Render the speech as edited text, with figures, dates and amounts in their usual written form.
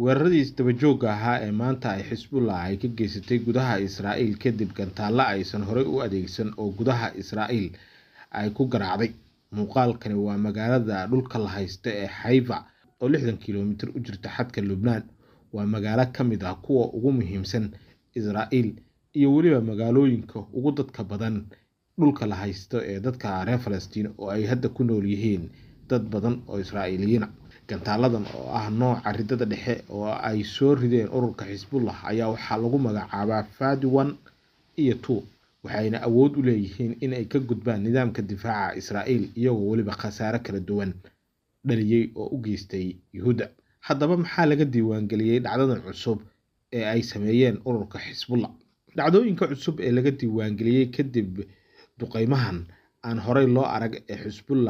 weeraradii isdaba joogga ahaa ee maanta ay Xisbullah ay ka geysatay gudaha Israa'iil kadib gantaalo aysan horey u adeegsan oo gudaha Israa'iil ay ku garaacday. Muuqaalkani waa magaalada dhulka la haysta ee Haifa oo 60 kiiloomitir u jirta xadka Lubnaan. Waa magaalo ka mid ah kuwa ugu muhiimsan Israa'iil iyo weliba magaalooyinka ugu dadka badan dhulka la haysto ee dadka reer Falastiin oo ay hadda ku nool yihiin dad badan oo Israa'iiliyiin ah. Gantaaladan oo ah nooca ridada dhexe oo ay soo rideen ururka Xisbullah ayaa waxaa lagu magacaabaa Fadi 1 iyo 2, waxayna awood u leeyihiin in ay ka gudbaan nidaamka difaaca Israa'iil iyagoo weliba khasaare kala duwan dhaliyay oo u geystay Yuhuudda. Haddaba maxaa laga diiwaangeliyay dhacdadan cusub ee ay sameeyeen ururka Xisbullah? Dhacdooyinka cusub ee laga diiwaangeliyay kadib duqeymahan aan horey loo arag ee Xisbullah